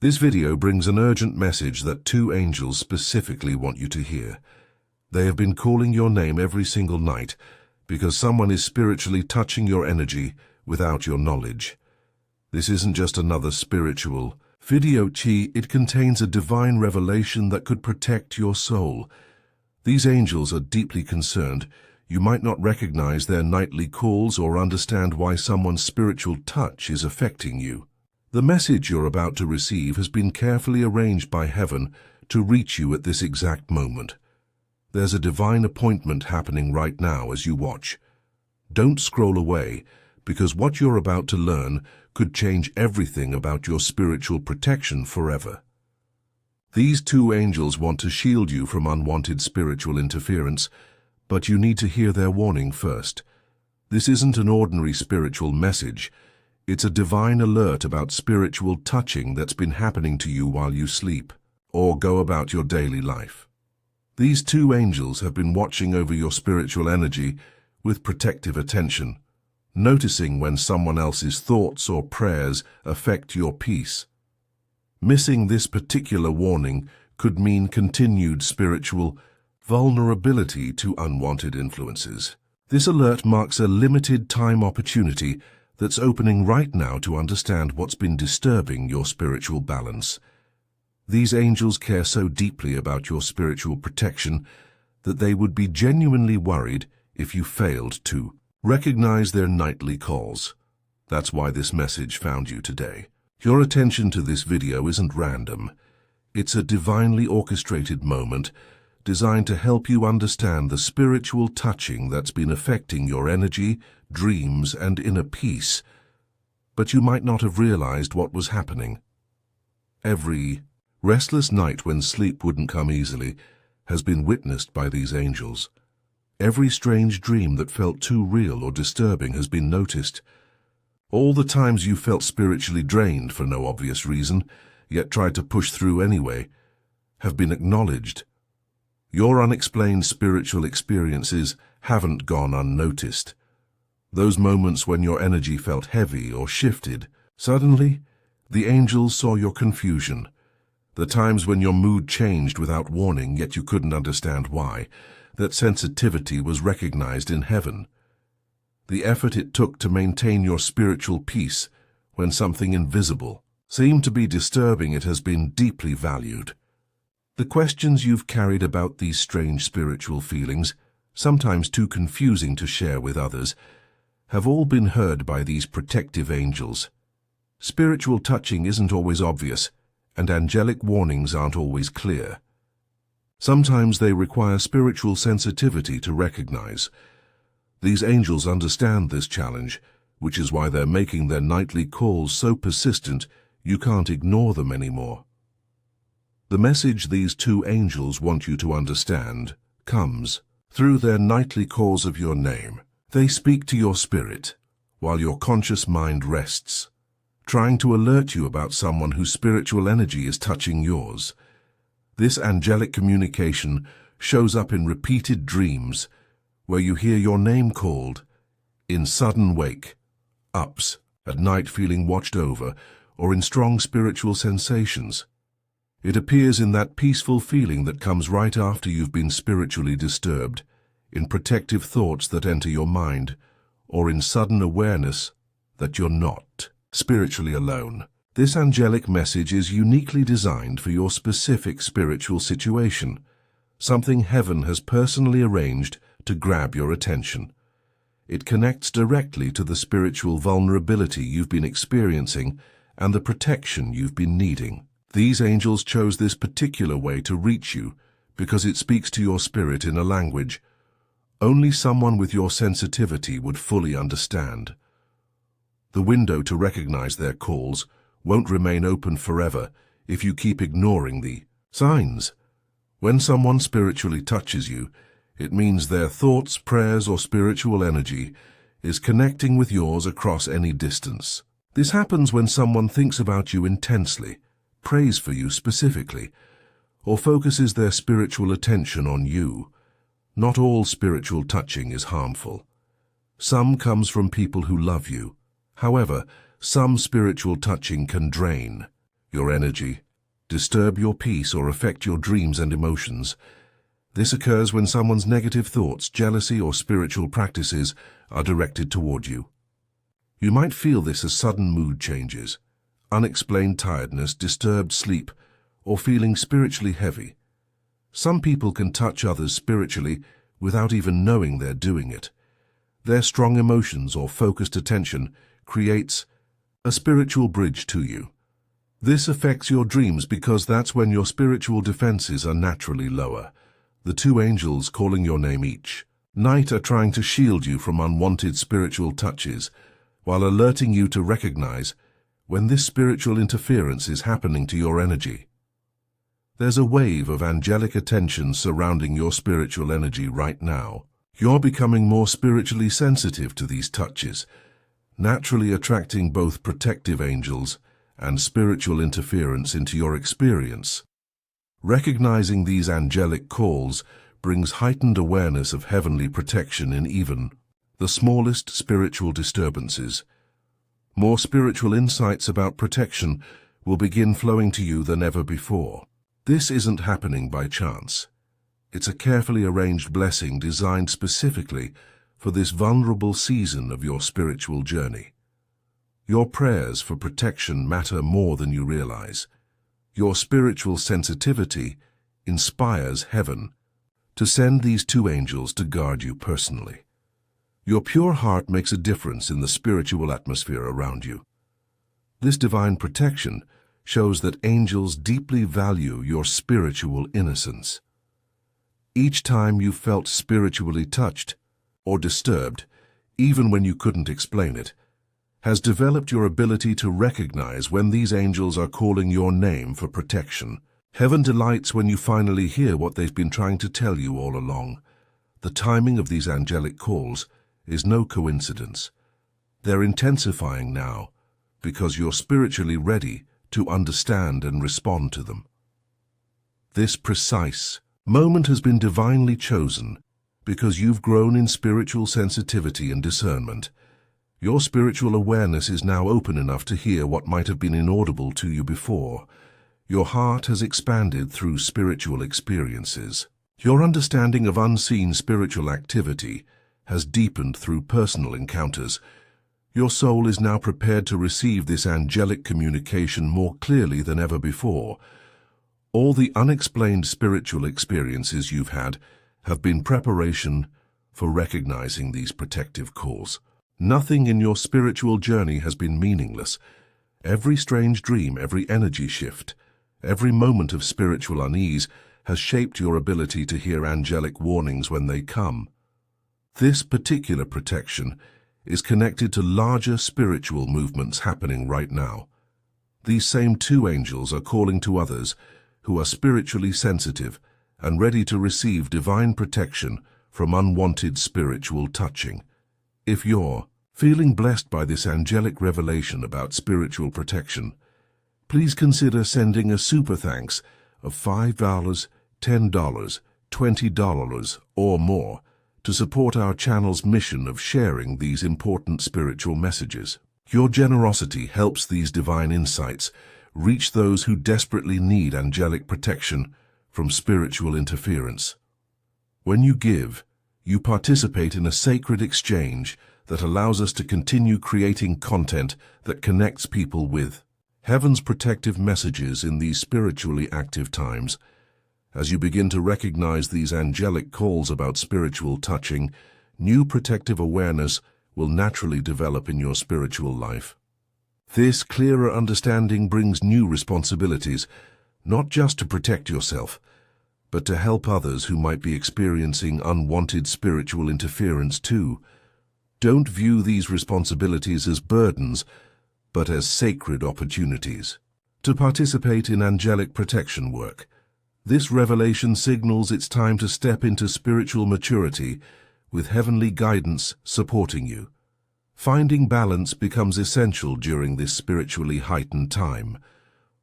This video brings an urgent message that two angels specifically want you to hear. They have been calling your name every single night because someone is spiritually touching your energy without your knowledge. This isn't just another spiritual video. It contains a divine revelation that could protect your soul. These angels are deeply concerned. You might not recognize their nightly calls or understand why someone's spiritual touch is affecting you. The message you're about to receive has been carefully arranged by heaven to reach you at this exact moment. There's a divine appointment happening right now as you watch. Don't scroll away, because what you're about to learn could change everything about your spiritual protection forever. These two angels want to shield you from unwanted spiritual interference, but you need to hear their warning first. This isn't an ordinary spiritual message. It's a divine alert about spiritual touching that's been happening to you while you sleep or go about your daily life. These two angels have been watching over your spiritual energy with protective attention, noticing when someone else's thoughts or prayers affect your peace. Missing this particular warning could mean continued spiritual vulnerability to unwanted influences. This alert marks a limited time opportunity that's opening right now to understand what's been disturbing your spiritual balance. These angels care so deeply about your spiritual protection that they would be genuinely worried if you failed to recognize their nightly calls. That's why this message found you today. Your attention to this video isn't random. It's a divinely orchestrated moment designed to help you understand the spiritual touching that's been affecting your energy, dreams, and inner peace. But you might not have realized what was happening. Every restless night when sleep wouldn't come easily has been witnessed by these angels. Every strange dream that felt too real or disturbing has been noticed. All the times you felt spiritually drained for no obvious reason, yet tried to push through anyway, have been acknowledged. Your unexplained spiritual experiences haven't gone unnoticed. Those moments when your energy felt heavy or shifted, suddenly, the angels saw your confusion. The times when your mood changed without warning, yet you couldn't understand why. That sensitivity was recognized in heaven. The effort it took to maintain your spiritual peace when something invisible seemed to be disturbing it has been deeply valued. The questions you've carried about these strange spiritual feelings, sometimes too confusing to share with others, have all been heard by these protective angels. Spiritual touching isn't always obvious, and angelic warnings aren't always clear. Sometimes they require spiritual sensitivity to recognize. These angels understand this challenge, which is why they're making their nightly calls so persistent you can't ignore them anymore. The message these two angels want you to understand comes through their nightly calls of your name. They speak to your spirit while your conscious mind rests, trying to alert you about someone whose spiritual energy is touching yours. This angelic communication shows up in repeated dreams where you hear your name called, in sudden wake-ups, at night feeling watched over, or in strong spiritual sensations. It appears in that peaceful feeling that comes right after you've been spiritually disturbed, in protective thoughts that enter your mind, or in sudden awareness that you're not spiritually alone. This angelic message is uniquely designed for your specific spiritual situation, something heaven has personally arranged to grab your attention. It connects directly to the spiritual vulnerability you've been experiencing and the protection you've been needing. These angels chose this particular way to reach you because it speaks to your spirit in a language only someone with your sensitivity would fully understand. The window to recognize their calls won't remain open forever if you keep ignoring the signs. When someone spiritually touches you, it means their thoughts, prayers, or spiritual energy is connecting with yours across any distance. This happens when someone thinks about you intensely, prays for you specifically, or focuses their spiritual attention on you. Not all spiritual touching is harmful. Some comes from people who love you. However, some spiritual touching can drain. your energy, disturb your peace, or affect your dreams and emotions. This occurs when someone's negative thoughts, jealousy, or spiritual practices are directed toward you. You might feel this as sudden mood changes, unexplained tiredness, disturbed sleep, or feeling spiritually heavy. Some people can touch others spiritually without even knowing they're doing it. Their strong emotions or focused attention creates a spiritual bridge to you. This affects your dreams because that's when your spiritual defenses are naturally lower. The two angels calling your name each night are trying to shield you from unwanted spiritual touches, while alerting you to recognize when this spiritual interference is happening to your energy. There's a wave of angelic attention surrounding your spiritual energy right now. You're becoming more spiritually sensitive to these touches, naturally attracting both protective angels and spiritual interference into your experience. Recognizing these angelic calls brings heightened awareness of heavenly protection in even the smallest spiritual disturbances. More spiritual insights about protection will begin flowing to you than ever before. This isn't happening by chance. It's a carefully arranged blessing designed specifically for this vulnerable season of your spiritual journey. Your prayers for protection matter more than you realize. Your spiritual sensitivity inspires heaven to send these two angels to guard you personally. Your pure heart makes a difference in the spiritual atmosphere around you. This divine protection shows that angels deeply value your spiritual innocence. Each time you felt spiritually touched or disturbed, even when you couldn't explain it, has developed your ability to recognize when these angels are calling your name for protection. Heaven delights when you finally hear what they've been trying to tell you all along. The timing of these angelic calls is no coincidence. They're intensifying now because you're spiritually ready to understand and respond to them. This precise moment has been divinely chosen because you've grown in spiritual sensitivity and discernment. Your spiritual awareness is now open enough to hear what might have been inaudible to you before. Your heart has expanded through spiritual experiences. Your understanding of unseen spiritual activity has deepened through personal encounters. Your soul is now prepared to receive this angelic communication more clearly than ever before. All the unexplained spiritual experiences you've had have been preparation for recognizing these protective calls. Nothing in your spiritual journey has been meaningless. Every strange dream, every energy shift, every moment of spiritual unease has shaped your ability to hear angelic warnings when they come. This particular protection is connected to larger spiritual movements happening right now. These same two angels are calling to others who are spiritually sensitive and ready to receive divine protection from unwanted spiritual touching. If you're feeling blessed by this angelic revelation about spiritual protection, please consider sending a super thanks of $5, $10, $20, or more to support our channel's mission of sharing these important spiritual messages. Your generosity helps these divine insights reach those who desperately need angelic protection from spiritual interference. When you give, you participate in a sacred exchange that allows us to continue creating content that connects people with heaven's protective messages in these spiritually active times. As you begin to recognize these angelic calls about spiritual touching, new protective awareness will naturally develop in your spiritual life. This clearer understanding brings new responsibilities, not just to protect yourself, but to help others who might be experiencing unwanted spiritual interference too. Don't view these responsibilities as burdens, but as sacred opportunities to participate in angelic protection work. This revelation signals it's time to step into spiritual maturity with heavenly guidance supporting you. Finding balance becomes essential during this spiritually heightened time.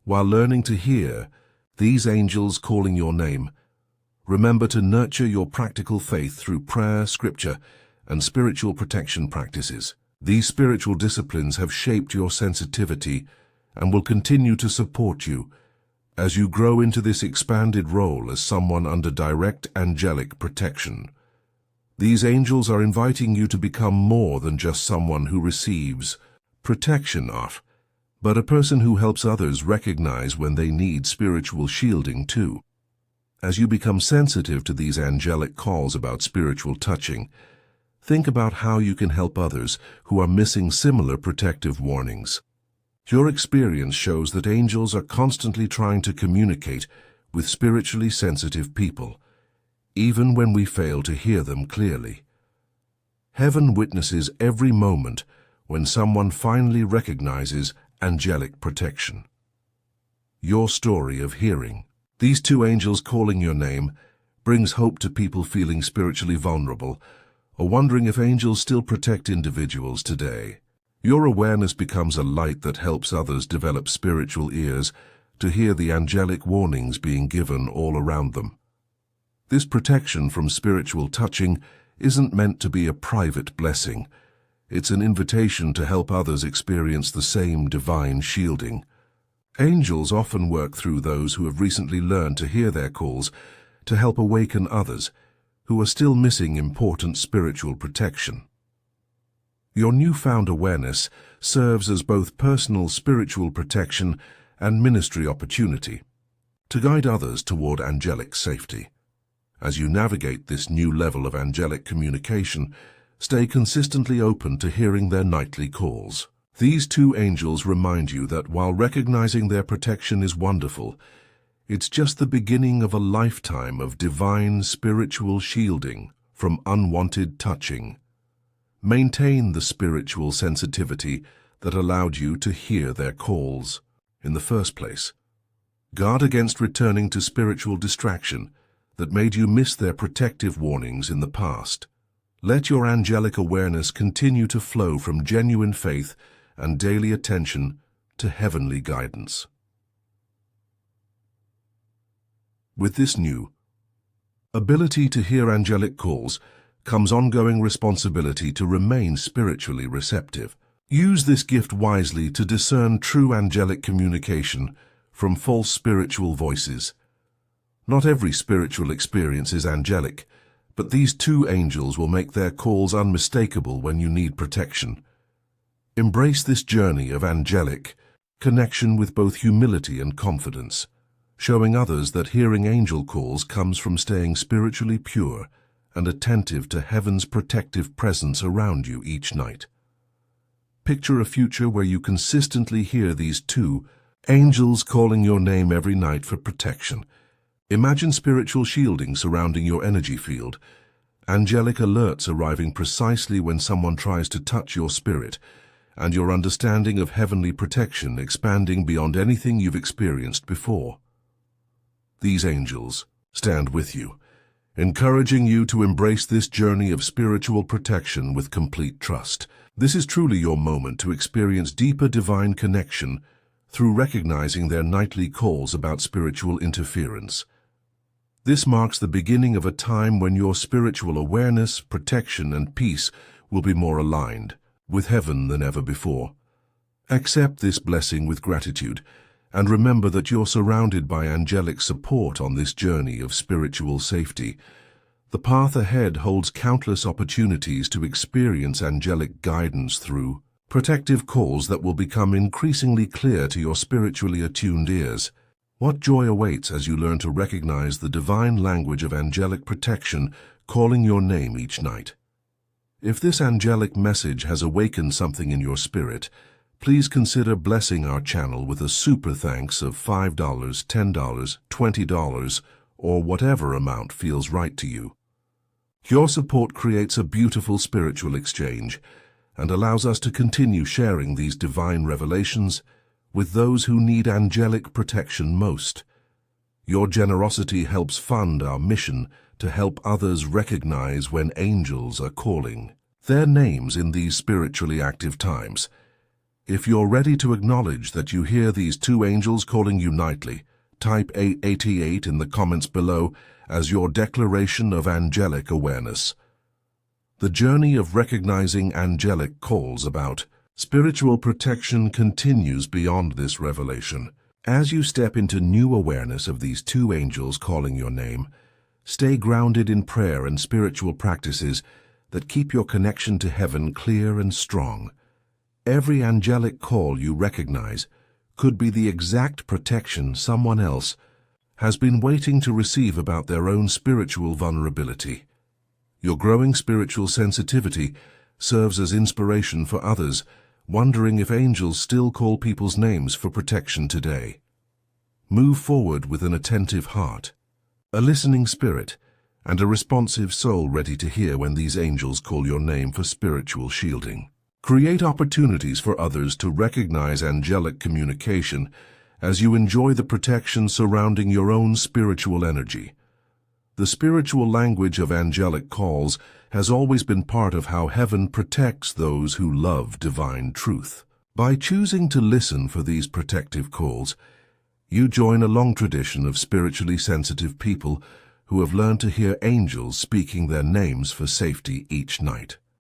While learning to hear these angels calling your name, remember to nurture your practical faith through prayer, scripture, and spiritual protection practices. These spiritual disciplines have shaped your sensitivity and will continue to support you as you grow into this expanded role as someone under direct angelic protection. These angels are inviting you to become more than just someone who receives protection off, but a person who helps others recognize when they need spiritual shielding too. As you become sensitive to these angelic calls about spiritual touching, think about how you can help others who are missing similar protective warnings. Your experience shows that angels are constantly trying to communicate with spiritually sensitive people, even when we fail to hear them clearly. Heaven witnesses every moment when someone finally recognizes angelic protection. Your story of hearing these two angels calling your name brings hope to people feeling spiritually vulnerable or wondering if angels still protect individuals today. Your awareness becomes a light that helps others develop spiritual ears to hear the angelic warnings being given all around them. This protection from spiritual touching isn't meant to be a private blessing. It's an invitation to help others experience the same divine shielding. Angels often work through those who have recently learned to hear their calls to help awaken others who are still missing important spiritual protection. Your newfound awareness serves as both personal spiritual protection and ministry opportunity to guide others toward angelic safety. As you navigate this new level of angelic communication, stay consistently open to hearing their nightly calls. These two angels remind you that while recognizing their protection is wonderful, it's just the beginning of a lifetime of divine spiritual shielding from unwanted touching. Maintain the spiritual sensitivity that allowed you to hear their calls in the first place. Guard against returning to spiritual distraction that made you miss their protective warnings in the past. Let your angelic awareness continue to flow from genuine faith and daily attention to heavenly guidance. With this new ability to hear angelic calls comes ongoing responsibility to remain spiritually receptive. Use this gift wisely to discern true angelic communication from false spiritual voices. Not every spiritual experience is angelic, but these two angels will make their calls unmistakable when you need protection. Embrace this journey of angelic connection with both humility and confidence, showing others that hearing angel calls comes from staying spiritually pure and attentive to heaven's protective presence around you each night. Picture a future where you consistently hear these two angels calling your name every night for protection. Imagine spiritual shielding surrounding your energy field, angelic alerts arriving precisely when someone tries to touch your spirit, and your understanding of heavenly protection expanding beyond anything you've experienced before. These angels stand with you, encouraging you to embrace this journey of spiritual protection with complete trust. This is truly your moment to experience deeper divine connection through recognizing their nightly calls about spiritual interference. This marks the beginning of a time when your spiritual awareness, protection, and peace will be more aligned with heaven than ever before. Accept this blessing with gratitude, and remember that you're surrounded by angelic support on this journey of spiritual safety. The path ahead holds countless opportunities to experience angelic guidance through protective calls that will become increasingly clear to your spiritually attuned ears. What joy awaits as you learn to recognize the divine language of angelic protection calling your name each night. If this angelic message has awakened something in your spirit, please consider blessing our channel with a super thanks of $5, $10, $20, or whatever amount feels right to you. Your support creates a beautiful spiritual exchange and allows us to continue sharing these divine revelations with those who need angelic protection most. Your generosity helps fund our mission to help others recognize when angels are calling their names in these spiritually active times. If you're ready to acknowledge that you hear these two angels calling you nightly, type 888 in the comments below as your declaration of angelic awareness. The journey of recognizing angelic calls about Spiritual protection continues beyond this revelation. As you step into new awareness of these two angels calling your name, stay grounded in prayer and spiritual practices that keep your connection to heaven clear and strong. Every angelic call you recognize could be the exact protection someone else has been waiting to receive about their own spiritual vulnerability. Your growing spiritual sensitivity serves as inspiration for others, wondering if angels still call people's names for protection today. Move forward with an attentive heart, a listening spirit, and a responsive soul ready to hear when these angels call your name for spiritual shielding. Create opportunities for others to recognize angelic communication as you enjoy the protection surrounding your own spiritual energy. The spiritual language of angelic calls has always been part of how heaven protects those who love divine truth. By choosing to listen for these protective calls, you join a long tradition of spiritually sensitive people who have learned to hear angels speaking their names for safety each night.